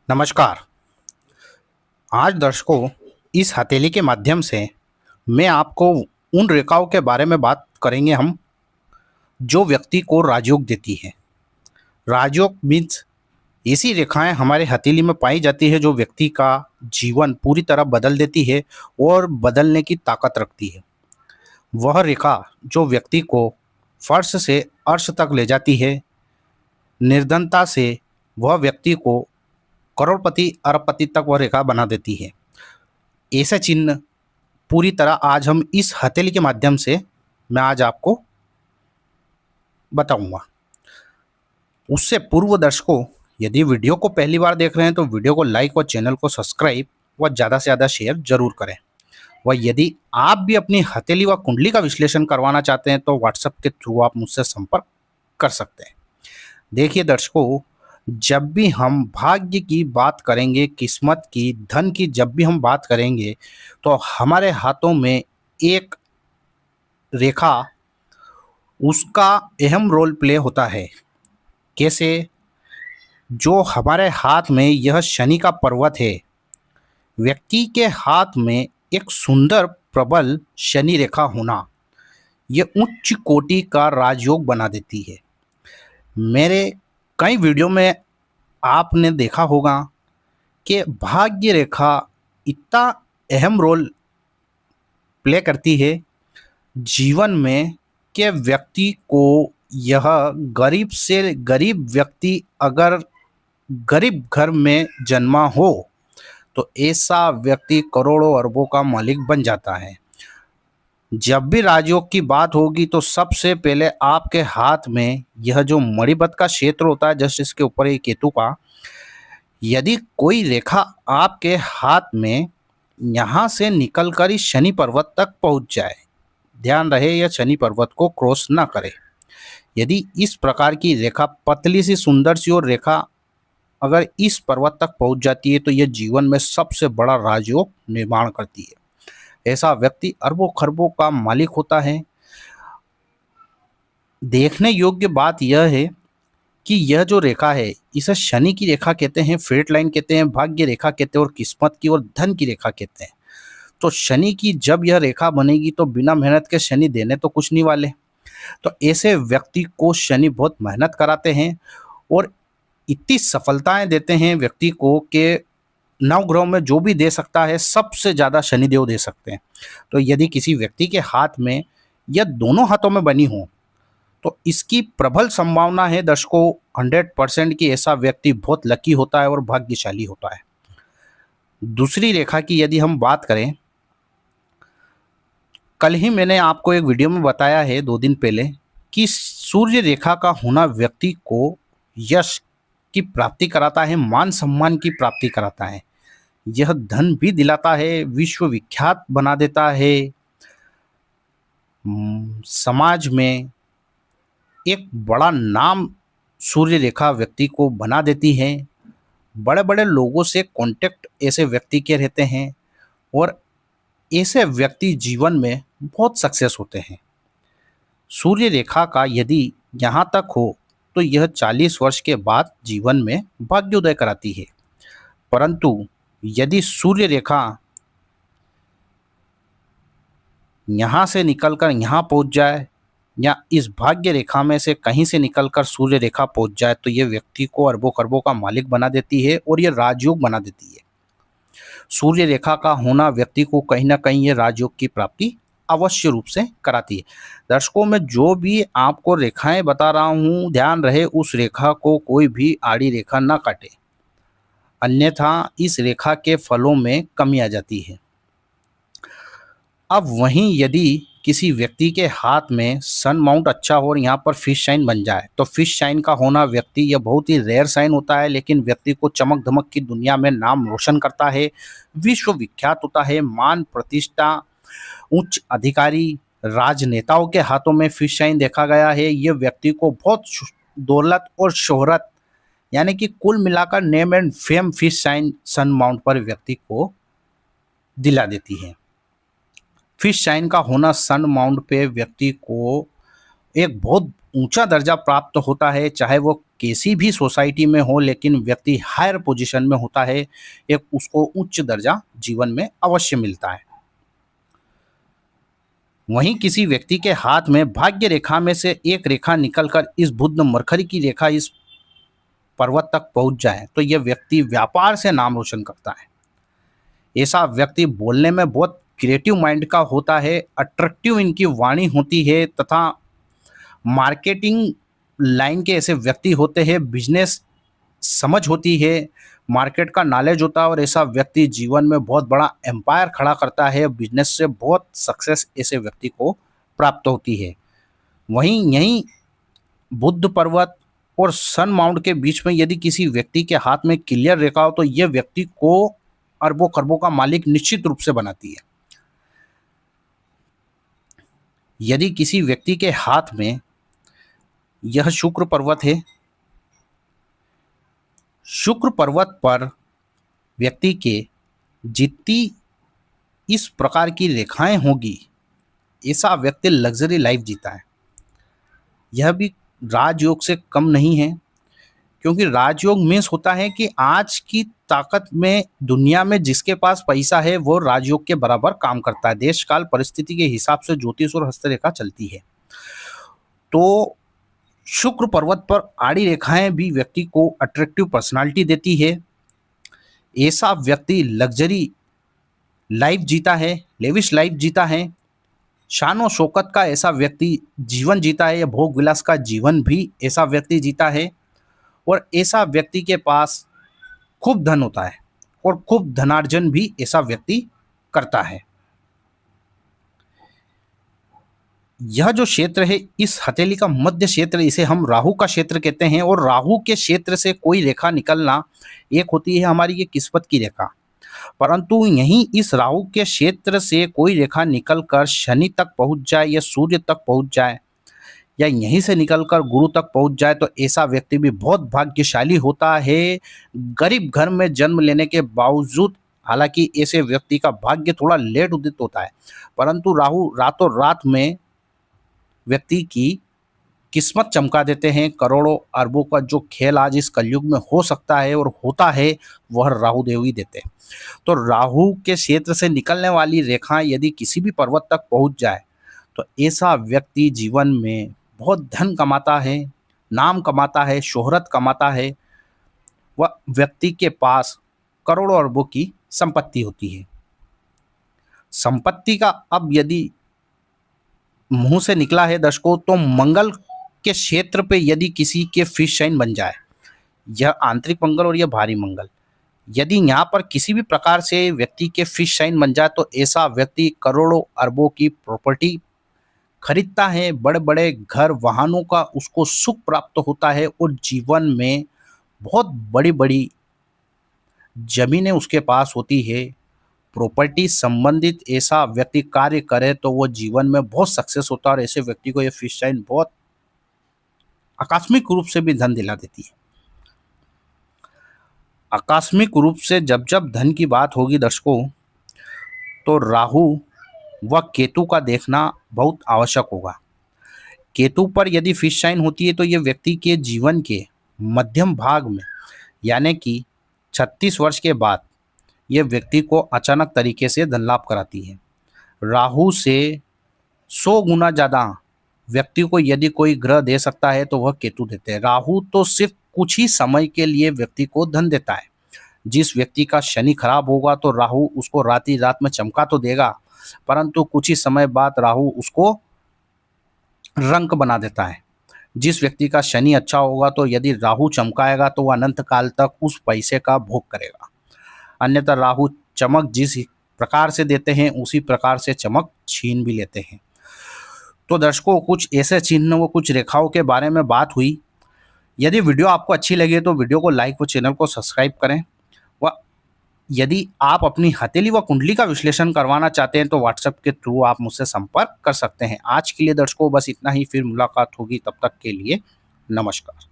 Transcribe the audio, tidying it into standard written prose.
नमस्कार। आज दर्शकों, इस हथेली के माध्यम से मैं आपको उन रेखाओं के बारे में बात करेंगे हम जो व्यक्ति को राजयोग देती है। राजयोग मीन्स ऐसी रेखाएं हमारे हथेली में पाई जाती है जो व्यक्ति का जीवन पूरी तरह बदल देती है और बदलने की ताकत रखती है। वह रेखा जो व्यक्ति को फर्श से अर्श तक ले जाती है। निर्धनता से वह व्यक्ति को करोड़पति अरबपति तक वह रेखा बना देती है। ऐसे चिन्ह पूरी तरह आज हम इस हथेली के माध्यम से मैं आज आपको बताऊंगा। उससे पूर्व दर्शकों, यदि वीडियो को पहली बार देख रहे हैं तो वीडियो को लाइक और चैनल को सब्सक्राइब व ज़्यादा से ज़्यादा शेयर जरूर करें। व यदि आप भी अपनी हथेली व कुंडली का विश्लेषण करवाना चाहते हैं तो व्हाट्सएप के थ्रू आप मुझसे संपर्क कर सकते हैं। देखिए दर्शकों, जब भी हम भाग्य की बात करेंगे, किस्मत की, धन की जब भी हम बात करेंगे तो हमारे हाथों में एक रेखा उसका अहम रोल प्ले होता है। कैसे? जो हमारे हाथ में यह शनि का पर्वत है, व्यक्ति के हाथ में एक सुंदर प्रबल शनि रेखा होना यह उच्च कोटि का राजयोग बना देती है। मेरे कई वीडियो में आपने देखा होगा कि भाग्य रेखा इतना अहम रोल प्ले करती है जीवन में कि व्यक्ति को यह गरीब से गरीब व्यक्ति अगर गरीब घर में जन्मा हो तो ऐसा व्यक्ति करोड़ों अरबों का मालिक बन जाता है। जब भी राजयोग की बात होगी तो सबसे पहले आपके हाथ में यह जो मणिपत का क्षेत्र होता है, जस्ट इसके ऊपर एक केतु का, यदि कोई रेखा आपके हाथ में यहाँ से निकलकर इस शनि पर्वत तक पहुँच जाए, ध्यान रहे यह शनि पर्वत को क्रॉस ना करे। यदि इस प्रकार की रेखा, पतली सी सुंदर सी और रेखा अगर इस पर्वत तक पहुंच जाती है तो यह जीवन में सबसे बड़ा राजयोग निर्माण करती है। ऐसा व्यक्ति अरबों खरबों का मालिक होता है। देखने योग्य बात यह है कि यह जो रेखा है इसे शनि की रेखा कहते हैं, फेट लाइन कहते हैं, भाग्य रेखा कहते हैं और किस्मत की और धन की रेखा कहते हैं। तो शनि की जब यह रेखा बनेगी तो बिना मेहनत के शनि देने तो कुछ नहीं वाले। तो ऐसे व्यक्ति को शनि बहुत मेहनत कराते हैं और इतनी सफलताएं देते हैं व्यक्ति को कि नवग्रह में जो भी दे सकता है सबसे ज़्यादा शनिदेव दे सकते हैं। तो यदि किसी व्यक्ति के हाथ में या दोनों हाथों में बनी हो तो इसकी प्रबल संभावना है दर्शकों 100% कि ऐसा व्यक्ति बहुत लकी होता है और भाग्यशाली होता है। दूसरी रेखा की यदि हम बात करें, कल ही मैंने आपको एक वीडियो में बताया है 2 दिन पहले कि सूर्य रेखा का होना व्यक्ति को यश की प्राप्ति कराता है, मान सम्मान की प्राप्ति कराता है। यह धन भी दिलाता है, विश्व विख्यात बना देता है। समाज में एक बड़ा नाम सूर्य रेखा व्यक्ति को बना देती है। बड़े बड़े लोगों से कांटेक्ट ऐसे व्यक्ति के रहते हैं और ऐसे व्यक्ति जीवन में बहुत सक्सेस होते हैं। सूर्य रेखा का यदि यहाँ तक हो तो यह 40 वर्ष के बाद जीवन में भाग्योदय कराती है। परंतु यदि सूर्य रेखा यहाँ से निकलकर यहाँ पहुँच जाए या इस भाग्य रेखा में से कहीं से निकलकर सूर्य रेखा पहुँच जाए तो ये व्यक्ति को अरबों खरबों का मालिक बना देती है और ये राजयोग बना देती है। सूर्य रेखा का होना व्यक्ति को कहीं ना कहीं ये राजयोग की प्राप्ति अवश्य रूप से कराती है। दर्शकों, मैं जो भी आपको रेखाएं बता रहा हूँ, ध्यान रहे उस रेखा को कोई भी आड़ी रेखा ना काटे, अन्यथा इस रेखा के फलों में कमी आ जाती है। अब वहीं यदि किसी व्यक्ति के हाथ में सन माउंट अच्छा हो और यहाँ पर फिश साइन बन जाए तो फिश साइन का होना व्यक्ति, यह बहुत ही रेयर साइन होता है लेकिन व्यक्ति को चमक धमक की दुनिया में नाम रोशन करता है, विश्व विख्यात होता है। मान प्रतिष्ठा, उच्च अधिकारी, राजनेताओं के हाथों में फिश साइन देखा गया है। ये व्यक्ति को बहुत दौलत और शोहरत, यानी कि कुल मिलाकर नेम एंड फेम फिश साइन सन माउंट पर व्यक्ति को दिला देती है। फिश साइन का होना सन माउंट पे व्यक्ति को एक बहुत ऊंचा दर्जा प्राप्त होता है, चाहे वो किसी भी सोसाइटी में हो, लेकिन व्यक्ति हायर पोजीशन में होता है, एक उसको उच्च दर्जा जीवन में अवश्य मिलता है। वहीं किसी व्यक्ति के हाथ में भाग्य रेखा में से एक रेखा निकलकर इस बुध मरकरी की रेखा इस पर्वत तक पहुंच जाए तो यह व्यक्ति व्यापार से नाम रोशन करता है। ऐसा व्यक्ति बोलने में बहुत क्रिएटिव माइंड का होता है, अट्रैक्टिव इनकी वाणी होती है तथा मार्केटिंग लाइन के ऐसे व्यक्ति होते हैं, बिजनेस समझ होती है, मार्केट का नॉलेज होता है और ऐसा व्यक्ति जीवन में बहुत बड़ा एम्पायर खड़ा करता है, बिजनेस से बहुत सक्सेस ऐसे व्यक्ति को प्राप्त होती है। वहीं यहीं बुध पर्वत और सन माउंट के बीच में यदि किसी व्यक्ति के हाथ में क्लियर रेखा हो तो यह व्यक्ति को अरबों खरबों का मालिक निश्चित रूप से बनाती है। यदि किसी व्यक्ति के हाथ में यह शुक्र पर्वत है, शुक्र पर्वत पर व्यक्ति के जितनी इस प्रकार की रेखाएं होगी ऐसा व्यक्ति लग्जरी लाइफ जीता है। यह भी राजयोग से कम नहीं है, क्योंकि राजयोग मीन्स होता है कि आज की ताकत में दुनिया में जिसके पास पैसा है वो राजयोग के बराबर काम करता है। देश काल परिस्थिति के हिसाब से ज्योतिष और हस्तरेखा चलती है। तो शुक्र पर्वत पर आड़ी रेखाएं भी व्यक्ति को अट्रैक्टिव पर्सनालिटी देती है। ऐसा व्यक्ति लग्जरी लाइफ जीता है, लेविश लाइफ जीता है, शान और शौकत का ऐसा व्यक्ति जीवन जीता है, या भोग विलास का जीवन भी ऐसा व्यक्ति जीता है। और ऐसा व्यक्ति के पास खूब धन होता है और खूब धनार्जन भी ऐसा व्यक्ति करता है। यह जो क्षेत्र है इस हथेली का मध्य क्षेत्र, इसे हम राहु का क्षेत्र कहते हैं। और राहु के क्षेत्र से कोई रेखा निकलना एक होती है हमारी ये किस्मत की रेखा, परंतु यहीं इस राहु के क्षेत्र से कोई रेखा निकलकर शनि तक पहुंच जाए या सूर्य तक पहुंच जाए या यहीं से निकलकर गुरु तक पहुंच जाए तो ऐसा व्यक्ति भी बहुत भाग्यशाली होता है। गरीब घर में जन्म लेने के बावजूद, हालांकि ऐसे व्यक्ति का भाग्य थोड़ा लेट उदित होता है, परंतु राहु रातों रात में व्यक्ति की किस्मत चमका देते हैं। करोड़ों अरबों का जो खेल आज इस कलयुग में हो सकता है और होता है वह राहु देव ही देते हैं। तो राहु के क्षेत्र से निकलने वाली रेखाएं यदि किसी भी पर्वत तक पहुंच जाए तो ऐसा व्यक्ति जीवन में बहुत धन कमाता है, नाम कमाता है, शोहरत कमाता है। वह व्यक्ति के पास करोड़ों अरबों की संपत्ति होती है। संपत्ति का अब यदि मुंह से निकला है दर्शकों, तो मंगल के क्षेत्र पे यदि किसी के फिश साइन बन जाए, यह आंतरिक मंगल और यह भारी मंगल, यदि यहाँ पर किसी भी प्रकार से व्यक्ति के फिश साइन बन जाए तो ऐसा व्यक्ति करोड़ों अरबों की प्रॉपर्टी खरीदता है, बड़े बड़े घर वाहनों का उसको सुख प्राप्त होता है और जीवन में बहुत बड़ी बड़ी जमीनें उसके पास होती है। प्रॉपर्टी संबंधित ऐसा व्यक्ति कार्य करे तो वो जीवन में बहुत सक्सेस होता है और ऐसे व्यक्ति को ये फिश साइन बहुत आकस्मिक रूप से भी धन दिला देती है। आकस्मिक रूप से जब जब धन की बात होगी दर्शकों, तो राहु व केतु का देखना बहुत आवश्यक होगा। केतु पर यदि फिश साइन होती है तो ये व्यक्ति के जीवन के मध्यम भाग में, यानी कि 36 वर्ष के बाद ये व्यक्ति को अचानक तरीके से धन लाभ कराती है। राहु से 100 गुना ज़्यादा व्यक्ति को यदि कोई ग्रह दे सकता है तो वह केतु देते हैं। राहु तो सिर्फ कुछ ही समय के लिए व्यक्ति को धन देता है। जिस व्यक्ति का शनि खराब होगा तो राहु उसको रात ही रात में चमका तो देगा, परंतु कुछ ही समय बाद राहु उसको रंक बना देता है। जिस व्यक्ति का शनि अच्छा होगा तो यदि राहु चमकाएगा तो वह अनंत काल तक उस पैसे का भोग करेगा। अन्यथा राहु चमक जिस प्रकार से देते हैं उसी प्रकार से चमक छीन भी लेते हैं। तो दर्शकों, कुछ ऐसे चिन्ह व कुछ रेखाओं के बारे में बात हुई। यदि वीडियो आपको अच्छी लगी तो वीडियो को लाइक व चैनल को सब्सक्राइब करें। व यदि आप अपनी हथेली व कुंडली का विश्लेषण करवाना चाहते हैं तो व्हाट्सएप के थ्रू आप मुझसे संपर्क कर सकते हैं। आज के लिए दर्शकों बस इतना ही, फिर मुलाकात होगी, तब तक के लिए नमस्कार।